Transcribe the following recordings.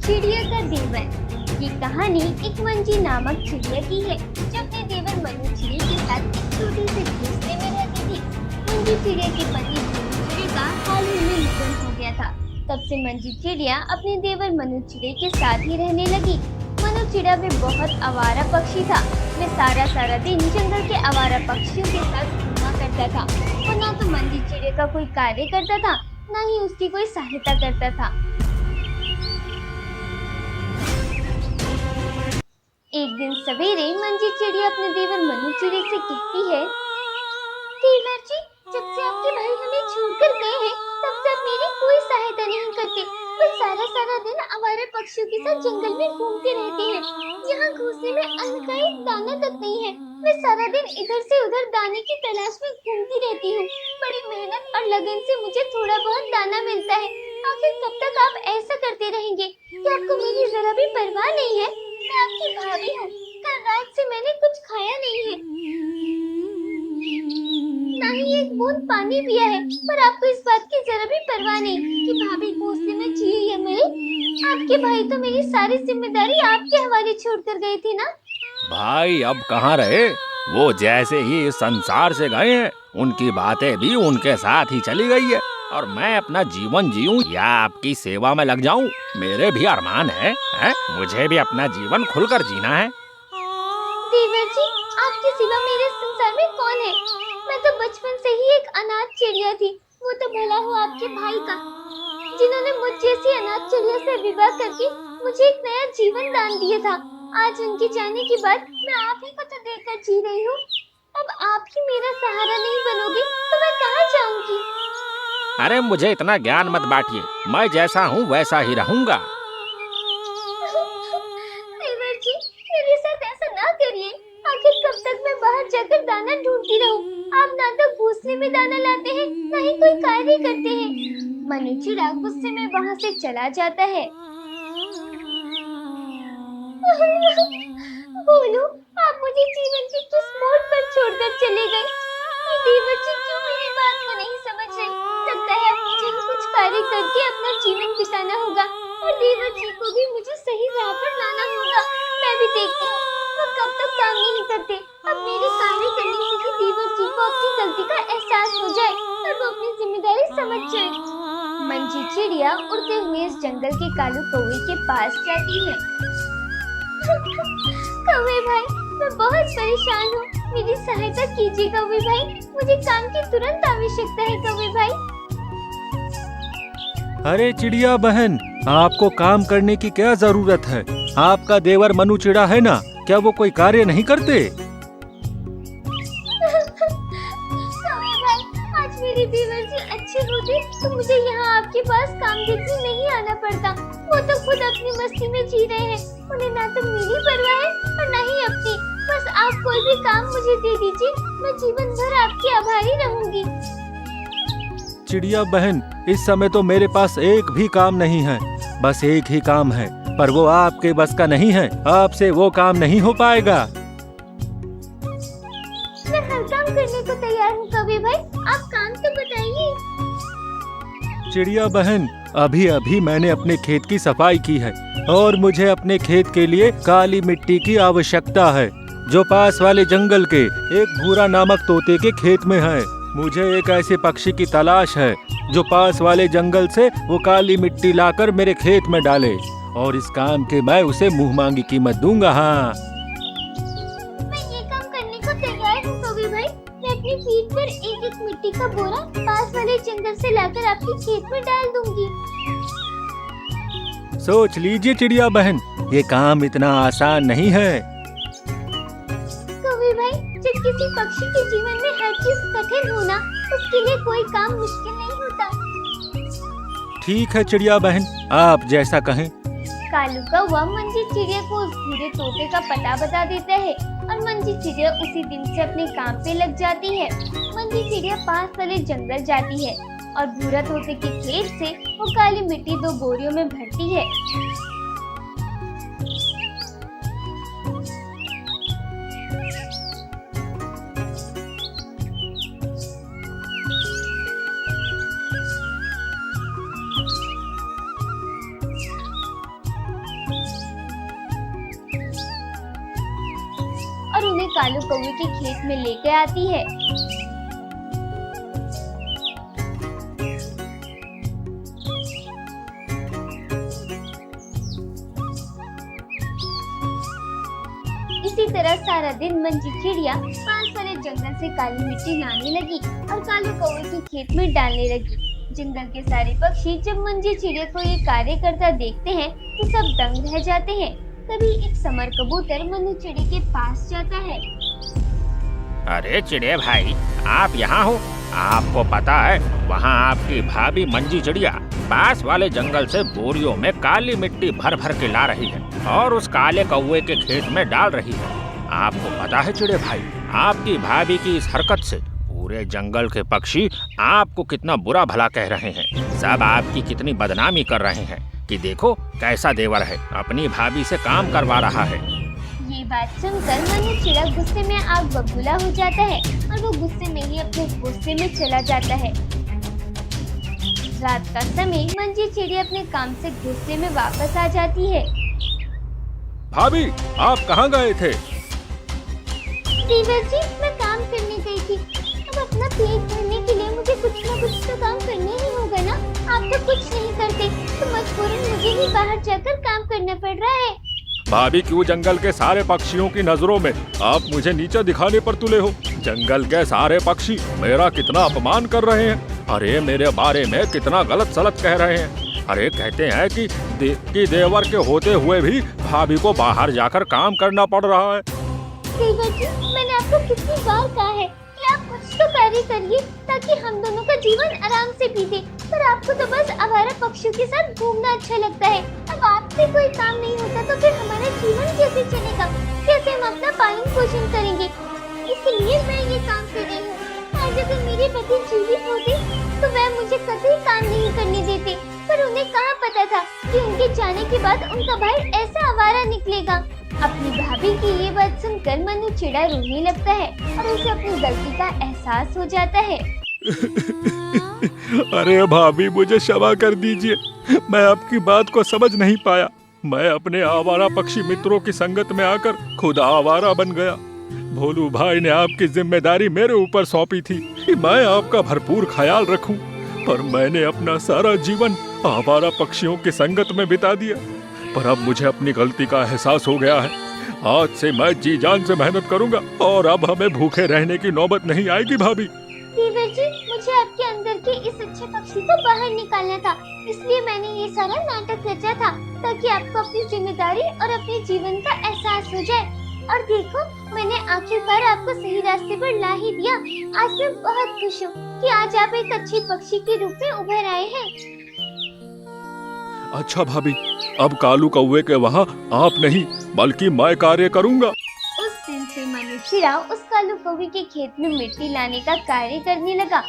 चिड़िया का देवर। ये कहानी एक मंजी नामक चिड़िया की है जो अपने देवर मनु चिड़िया के साथ एक छोटे से घोंसले में रहती थी। मंजी चिड़िया के पति मनु चिड़िया का हाल ही में निधन हो गया था। तब से मंजी चिड़िया अपने देवर मनु चिड़िया के साथ ही रहने लगी। मनु चिड़िया भी बहुत आवारा पक्षी था। वह सारा दिन जंगल के आवारा पक्षियों के साथ घूमा करता था और न तो मंजी चिड़िया का कोई कार्य करता था, न ही उसकी कोई सहायता करता था। एक दिन सवेरे मंजी चिड़िया अपने देवर मनु चिड़िया से कहती है, देवर जी, जब से आपके भाई हमें छोड़कर गए हैं तब से आप मेरी कोई सहायता नहीं करते। वो सारा दिन आवारा पक्षियों के साथ जंगल में घूमते रहते हैं। यहाँ घोंसले में अन्न का एक दाना तक नहीं है। मैं सारा दिन इधर से उधर दाने की तलाश में घूमती रहती हूँ। बड़ी मेहनत और लगन से मुझे थोड़ा बहुत दाना मिलता है। आखिर कब तक आप ऐसा करते रहेंगे? क्या आपको मेरी जरा भी परवाह नहीं है? मैं आपकी भाभी हूँ। कल रात से मैंने कुछ खाया नहीं है, ना ही एक बूंद पानी पिया है, पर आपको इस बात की जरा भी परवाह नहीं कि भाभी घोंसले में जी है मेरे। आपके भाई तो मेरी सारी जिम्मेदारी आपके हवाले छोड़कर गए थे ना। भाई अब कहाँ रहे? वो जैसे ही इस संसार से गए हैं, उनकी बातें भी उनके साथ ही चली गई है और मैं अपना जीवन जीऊं या आपकी सेवा में लग जाऊं, मेरे भी अरमान है? मुझे भी अपना जीवन खुलकर जीना है। देवर जी, आपके सिवा मेरे संसार में कौन है? मैं तो बचपन से ही एक अनाथ चिड़िया थी। वो तो भला हो आपके भाई का, जिन्होंने मुझ जैसी अनाथ चिड़िया से विवाह करके मुझे एक नया जीवन दान दिया था। आज उनके जाने के बाद मैं आप ही को तो देखकर जी रही हूँ। अब आप ही मेरा सहारा नहीं बनोगे तो मैं कहाँ जाऊंगी? अरे मुझे इतना ज्ञान मत बांटिए, मैं जैसा हूँ वैसा ही रहूँगा। देवर जी, मेरे साथ ऐसा ना करिए। आखिर कब तक मैं बाहर जाकर दाना ढूंढती रहूं? आप ना तो घोंसले में दाना लाते हैं, ना ही कोई कार्य करते हैं। मनु चिड़िया गुस्से में वहाँ से चला जाता है। बोलो, आप मुझे जीवन के किस मोड़ पर छोड़कर चले गए? देवर जी क्यों मेरी बात को नहीं समझ रहे? लगता है अब मुझे ही कुछ कार्य करके अपना जीवन बिताना होगा और देवर जी को भी मुझे सही राह पर लाना होगा। मैं भी देखती हूँ वो कब तक काम नहीं करते। अब मेरे कार्य करने से ही देवर जी को अपनी गलती का एहसास हो जाए और वो अपनी जिम्मेदारी समझ जाए। मंजी चिड़िया उड़ते हुए इस जंगल के कालू कौवे के पास जाती है। कौवे भाई, मैं बहुत परेशान हूँ, मेरी सहायता कीजिए कौवे भाई। मुझे काम की तुरंत आवश्यकता है कौवे भाई। अरे चिड़िया बहन, आपको काम करने की क्या जरूरत है? आपका देवर मनु चिड़ा है ना, क्या वो कोई कार्य नहीं करते? कौवे भाई, आज मेरे देवर जी अच्छे होते तो मुझे यहाँ आपके पास काम देखने नहीं आना पड़ता। वो तो खुद अपनी मस्ती में जी रहे हैं। उन्हें ना तो मेरी परवाह है और ना ही अपनी। बस आप कोई भी काम मुझे दे दीजिए, मैं जीवन भर आपकी आभारी रहूंगी। चिड़िया बहन, इस समय तो मेरे पास एक भी काम नहीं है। बस एक ही काम है, पर वो आपके बस का नहीं है। आपसे वो काम नहीं हो पाएगा। मैं हर काम करने को तैयार हूँ कौवे भाई, आप काम तो बताइए। चिड़िया बहन, अभी अभी मैंने अपने खेत की सफाई की है और मुझे अपने खेत के लिए काली मिट्टी की आवश्यकता है, जो पास वाले जंगल के एक भूरा नामक तोते के खेत में है। मुझे एक ऐसे पक्षी की तलाश है जो पास वाले जंगल से वो काली मिट्टी लाकर मेरे खेत में डाले और इस काम के मैं उसे मुंह मांगी कीमत दूंगा। हाँ, मैं ये काम करने को तैयार हूँ कौवे भाई। मैं अपनी पीठ पर एक मिट्टी का बोरा पास वाले जंगल से लाकर आपके खेत में डाल दूंगी। सोच लीजिए चिड़िया बहन, ये काम इतना आसान नहीं है। कौवे भाई, जब किसी पक्षी के जीवन में हर चीज कठिन होना, उसके लिए कोई काम मुश्किल नहीं होता। ठीक है चिड़िया बहन, आप जैसा कहें। कालू कौवा मंजी चिड़िया को उस भूरे तोते का पता बता देता है और मंजी चिड़िया उसी दिन से अपने काम पे लग जाती है। मंजी चिड़िया पास वाले जंगल जाती है और भूरा तोते के खेत से वो काली मिट्टी 2 बोरियों में भरती है। कालू कौवे के खेत में लेकर आती है। इसी तरह सारा दिन मंजी चिड़िया पास वाले जंगल से काली मिट्टी लाने लगी और कालू कौवे के खेत में डालने लगी। जंगल के सारे पक्षी जब मंजी चिड़िया को ये कार्य करता देखते हैं तो सब दंग रह जाते हैं। तभी एक समर कबूतर मनु चिड़िया के पास जाता है। अरे चिड़िया भाई, आप यहाँ हो? आपको पता है वहाँ आपकी भाभी मंजी चिड़िया पास वाले जंगल से बोरियों में काली मिट्टी भर भर के ला रही है और उस काले कौवे के खेत में डाल रही है। आपको पता है चिड़िया भाई, आपकी भाभी की इस हरकत से पूरे जंगल के पक्षी आपको कितना बुरा भला कह रहे हैं। सब आपकी कितनी बदनामी कर रहे हैं कि देखो कैसा देवर है, अपनी भाभी से काम करवा रहा है। ये बात सुनकर मनु चिड़िया गुस्से में आग बबूला हो जाता है और वो गुस्से में ही अपने घोंसले में चला जाता है। रात का समय मंजी चिड़िया अपने काम से घोंसले में वापस आ जाती है। भाभी, आप कहाँ गए थे? देवर जी, मैं काम करने गई थी। अब अपना पेट भरने के लिए मुझे कुछ न कुछ तो काम करना ही होगा ना। आप तो कुछ नहीं करते तो मजबूरन मुझे ही बाहर जाकर काम करना पड़ रहा है। भाभी, क्यों जंगल के सारे पक्षियों की नजरों में आप मुझे नीचा दिखाने पर तुले हो? जंगल के सारे पक्षी मेरा कितना अपमान कर रहे हैं। अरे मेरे बारे में कितना गलत सलत कह रहे हैं। अरे कहते हैं कि देवर के होते हुए भी भाभी को बाहर जाकर काम करना पड़ रहा है। देवर जी, मैंने आपको कितनी बार कहा है कि आप कुछ तो कार्य करिए ताकि हम दोनों का जीवन आराम से बीते, पर आपको तो बस आवारा पक्षियों के साथ घूमना अच्छा लगता है। अब आपसे कोई काम नहीं होता तो फिर हमारा जीवन कैसे चलेगा? कैसे हम अपना पालन पोषण करेंगे? इसलिए मैं ये काम कर रही हूँ। आज अगर मेरे पति जीवित होते तो वह मुझे कभी काम नहीं करने देते, पर उन्हें कहाँ पता था कि उनके जाने के बाद उनका भाई ऐसा आवारा निकलेगा। अपनी भाभी की ये बात सुनकर मनु चिड़ा रोने लगता है और उसे अपनी गलती का एहसास हो जाता है। अरे भाभी, मुझे क्षमा कर दीजिए, मैं आपकी बात को समझ नहीं पाया। मैं अपने आवारा पक्षी मित्रों की संगत में आकर खुद आवारा बन गया। भोलू भाई ने आपकी जिम्मेदारी मेरे ऊपर सौंपी थी कि मैं आपका भरपूर ख्याल रखूं, पर मैंने अपना सारा जीवन आवारा पक्षियों की संगत में बिता दिया। पर अब मुझे अपनी गलती का एहसास हो गया है। आज से मैं जी जान से मेहनत करूंगा और अब हमें भूखे रहने की नौबत नहीं आएगी। भाभी, देवर जी, मुझे आपके अंदर के इस अच्छे पक्षी को बाहर निकालना था, इसलिए मैंने ये सारा नाटक रचा था ताकि आपको अपनी जिम्मेदारी और अपने जीवन का एहसास हो जाए। और देखो, मैंने आखिरकार आपको सही रास्ते पर ला ही दिया। आज मैं बहुत खुश हूँ कि आज आप एक अच्छे पक्षी के रूप में उभर आए हैं। अच्छा भाभी, अब कालू कौवे के वहाँ आप नहीं बल्कि मैं कार्य करूँगा। उस दिन से मनु चिड़ा उस कालू कौवे के खेत में मिट्टी लाने का कार्य करने लगा।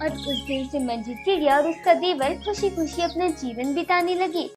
और उस दिन से मंजी चिड़िया और उसका देवर खुशी खुशी अपना जीवन बिताने लगे।